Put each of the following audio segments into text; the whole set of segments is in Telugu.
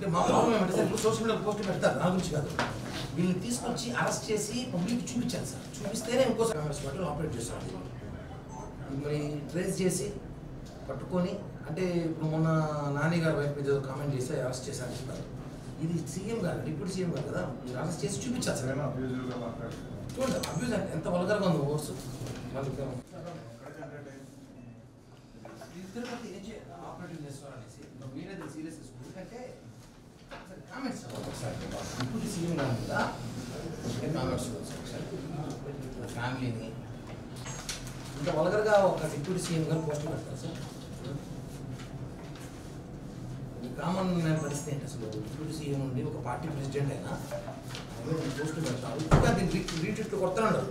అంటే మా ప్రాబ్లం ఏమంటే సార్ ఇప్పుడు సోషల్ మీడియా పోస్ట్ పెడతారు, నా గురించి కాదు. వీళ్ళని తీసుకొచ్చి అరెస్ట్ చేసి పబ్లిక్ చూపించాలి సార్. చూపిస్తేనే ఇంకోసారి కాంగ్రెస్ పార్టీలో ఆపరేట్ చేస్తాం. మరి ట్రేస్ చేసి పట్టుకొని, అంటే ఇప్పుడు మొన్న నాని గారి వైపు మీద కామెంట్ చేసి అరెస్ట్ చేసి అంటున్నారు. ఇది సీఎం గారు, డిప్యూటీ సీఎం గారు కదా, మీరు అరెస్ట్ చేసి చూపించాలి సార్. చూడండి అబ్యూజ్ ఎంత వల్గర్గా ఉంది ఓట్స్. తిరుపతి ఆపరేటింగ్ చేస్తున్నారు అనేసి మీరే సీరియస్ తీసుకుంది. ఎందుకంటే కామెంట్స్ ఒకసారి డిప్యూటీ సీఎం గారి మీద కామెంట్స్ ఒకసారి ఫ్యామిలీని ఇంత వల్గర్గా ఒక డిప్యూటీ సీఎం గారు పోస్ట్ పెడతారు సార్. కామన్ మ్యాన్ పరిస్థితి ఏంటి అసలు? డిప్యూటీ సీఎం ఉండి ఒక పార్టీ ప్రెసిడెంట్ అయినా పోస్ట్ పెడతారు. ఇంకా దీన్ని రీట్వీట్లు కొడుతున్నాడు.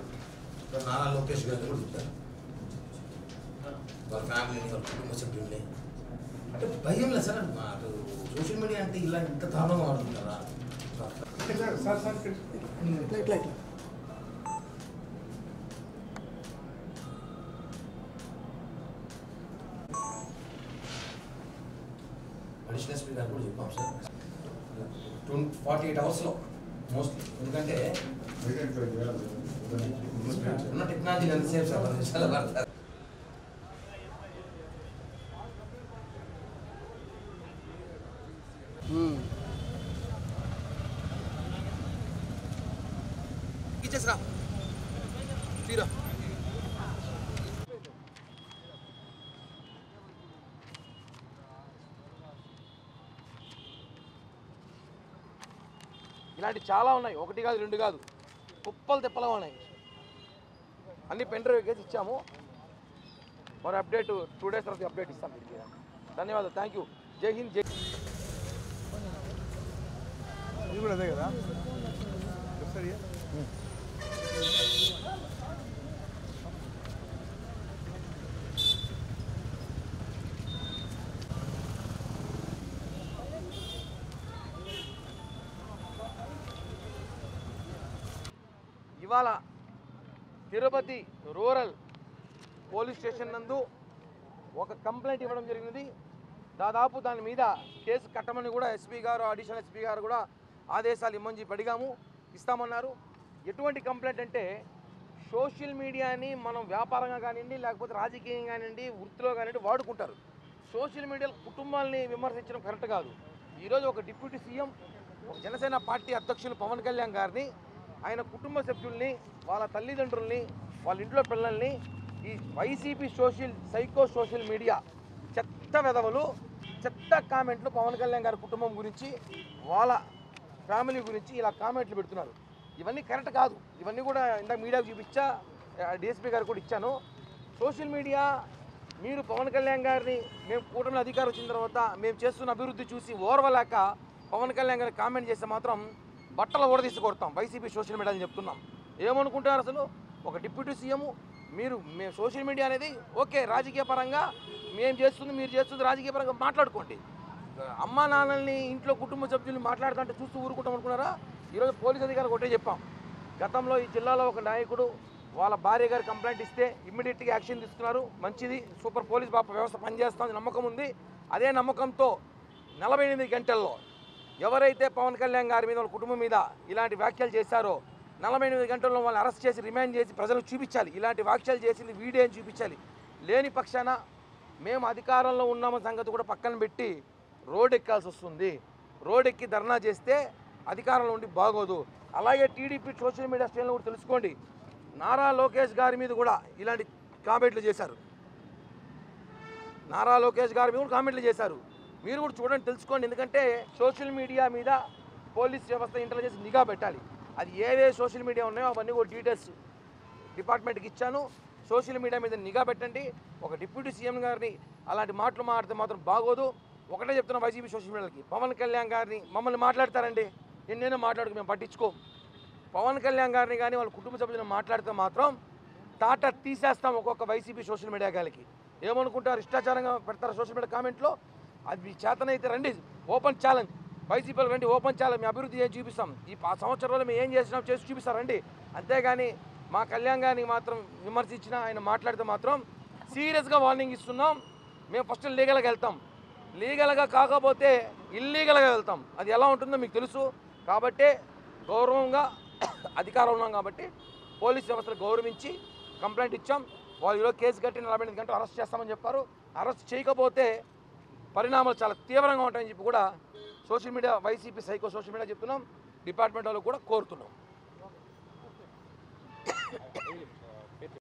నారా లోకేష్ గారు కూడా చెప్తారు వాళ్ళ ఫ్యామిలీని, వాళ్ళ కుటుంబ సభ్యుల్ని. అంటే భయం లేదు సార్. అటు సోషల్ మీడియా అంటే ఇలా ఇంత దారుణంగా వాడుతుంటారా? అడిషనల్ ఎస్పీ గారు కూడా చెప్పాం సార్ 48 అవర్స్లో మోస్ట్లీ. ఎందుకంటే ఉన్న టెక్నాలజీ ఎంతసేపు సార్ 10 నిమిషాలు పడతారు. ఇచ్చేసరా తీరా ఇలాంటి చాలా ఉన్నాయి. ఒకటి కాదు, రెండు కాదు, కుప్పలు తిప్పలు ఉన్నాయి. అన్ని పెన్ డ్రైవ్ కేసు ఇచ్చాము. మరి అప్డేట్ 2 days తర్వాత అప్డేట్ ఇస్తాం మీకు. ధన్యవాదాలు, థ్యాంక్ యూ. జై హింద్, జై. ఇది కూడా అదే కదా. ఇవాళ తిరుపతి రూరల్ పోలీస్ స్టేషన్ నందు ఒక కంప్లైంట్ ఇవ్వడం జరిగినది. దాదాపు దాని మీద కేసు కట్టమని కూడా ఎస్పీ గారు, అడిషనల్ ఎస్పీ గారు కూడా ఆదేశాలు ఇమ్మని అడిగాము, ఇస్తామన్నారు. ఎటువంటి కంప్లైంట్ అంటే సోషల్ మీడియాని మనం వ్యాపారంగా కానివ్వండి, లేకపోతే రాజకీయంగా కానివ్వండి, వృత్తిలో కానివ్వండి వాడుకుంటారు. సోషల్ మీడియా కుటుంబాలని విమర్శించడం కరెక్ట్ కాదు. ఈరోజు ఒక డిప్యూటీ సీఎం, ఒక జనసేన పార్టీ అధ్యక్షులు పవన్ కళ్యాణ్ గారిని, ఆయన కుటుంబ సభ్యుల్ని, వాళ్ళ తల్లిదండ్రుల్ని, వాళ్ళ ఇంట్లో పిల్లల్ని ఈ వైసీపీ సైకో సోషల్ మీడియా చెత్త వెధవలు, చెత్త కామెంట్లు పవన్ కళ్యాణ్ గారి కుటుంబం గురించి, వాళ్ళ ఫ్యామిలీ గురించి ఇలా కామెంట్లు పెడుతున్నారు. ఇవన్నీ కరెక్ట్ కాదు. ఇవన్నీ కూడా ఇందాక మీడియాకు చూపించా, డిఎస్పీ గారు కూడా ఇచ్చాను. సోషల్ మీడియా మీరు పవన్ కళ్యాణ్ గారిని, మేము కూటమి అధికారం వచ్చిన తర్వాత మేము చేస్తున్న అభివృద్ధి చూసి ఓర్వలేక పవన్ కళ్యాణ్ గారిని కామెంట్ చేస్తే మాత్రం బట్టలు ఓడదీసి కొడతాం. వైసీపీ సోషల్ మీడియా అని చెప్తున్నాం. ఏమనుకుంటారు అసలు? ఒక డిప్యూటీ సీఎం మేము సోషల్ మీడియా అనేది ఓకే, రాజకీయ పరంగా మేము చేస్తుంది, మీరు చేస్తుంది రాజకీయ పరంగా మాట్లాడుకోండి. అమ్మా నాన్నల్ని, ఇంట్లో కుటుంబ సభ్యుల్ని మాట్లాడుతుంటే చూస్తూ ఊరుకుంటాం అనుకున్నారా? ఈరోజు పోలీస్ అధికారులకు ఒకటే చెప్పాం. గతంలో ఈ జిల్లాలో ఒక నాయకుడు వాళ్ళ భార్య గారు కంప్లైంట్ ఇస్తే ఇమ్మీడియట్గా యాక్షన్ తీసుకున్నారు. మంచిది, సూపర్ పోలీస్ వ్యవస్థ పనిచేస్తుంది, నమ్మకం ఉంది. అదే నమ్మకంతో 48 గంటల్లో ఎవరైతే పవన్ కళ్యాణ్ గారి మీద, వాళ్ళ కుటుంబం మీద ఇలాంటి వ్యాఖ్యలు చేశారో 48 గంటల్లో వాళ్ళని అరెస్ట్ చేసి రిమాండ్ చేసి ప్రజలకు చూపించాలి. ఇలాంటి వ్యాఖ్యలు చేసింది వీడియో అని చూపించాలి. లేని పక్షాన మేము అధికారంలో ఉన్నామన్న సంగతి కూడా పక్కన పెట్టి రోడ్ ఎక్కాల్సి వస్తుంది. రోడ్ ఎక్కి ధర్నా చేస్తే అధికారంలో ఉండి బాగోదు. అలాగే టీడీపీ సోషల్ మీడియా శ్రేణులు కూడా తెలుసుకోండి. నారా లోకేష్ గారి మీద కూడా ఇలాంటి కామెంట్లు చేశారు. నారా లోకేష్ గారి మీద కూడా కామెంట్లు చేశారు. మీరు కూడా చూడండి, తెలుసుకోండి. ఎందుకంటే సోషల్ మీడియా మీద పోలీస్ వ్యవస్థ, ఇంటెలిజెన్స్ నిఘా పెట్టాలి. అది ఏవే సోషల్ మీడియా ఉన్నాయో అవన్నీ కూడా డీటెయిల్స్ డిపార్ట్మెంట్కి ఇచ్చాను. సోషల్ మీడియా మీద నిఘా పెట్టండి. ఒక డిప్యూటీ సీఎం గారిని అలాంటి మాటలు మాట్లాడితే మాత్రం బాగోదు. ఒకటే చెప్తున్నా వైసీపీ సోషల్ మీడియాకి, పవన్ కళ్యాణ్ గారిని మమ్మల్ని మాట్లాడతారండి, ఎన్నైనా మాట్లాడుకు మేము పట్టించుకో. పవన్ కళ్యాణ్ గారిని కానీ వాళ్ళ కుటుంబ సభ్యులను మాట్లాడితే మాత్రం టాటా తీసేస్తాం ఒక్కొక్క వైసీపీ సోషల్ మీడియా గారికి. ఏమనుకుంటారు? ఇష్టాచారంగా పెడతారు సోషల్ మీడియా కామెంట్లో. అది చేతనైతే రండి, ఓపెన్ ఛాలెంజ్. వైసీపీలో రండి, ఓపెన్ ఛాలెంజ్. మీ అభివృద్ధి ఏం చూపిస్తాం, ఈ సంవత్సరంలో మేము ఏం చేసినాం చేసి చూపిస్తారండి. అంతేగాని మా కళ్యాణ్ గారిని మాత్రం విమర్శించినా, ఆయన మాట్లాడితే మాత్రం సీరియస్గా వార్నింగ్ ఇస్తున్నాం. మేము ఫస్ట్ లీగల్గా వెళ్తాం. లీగల్గా కాకపోతే ఇల్లీగల్గా వెళ్తాం. అది ఎలా ఉంటుందో మీకు తెలుసు. కాబట్టే గౌరవంగా అధికారం ఉన్నాం కాబట్టి పోలీస్ వ్యవస్థలు గౌరవించి కంప్లైంట్ ఇచ్చాం. వాళ్ళు ఈరోజు కేసు కట్టి 48 గంటలు అరెస్ట్ చేస్తామని చెప్పారు. అరెస్ట్ చేయకపోతే పరిణామాలు చాలా తీవ్రంగా ఉంటాయని చెప్పి కూడా social media YCP psycho social media చెప్తున్నాం. డిపార్ట్మెంట్ వాళ్ళు కూడా కోరుతున్నాం.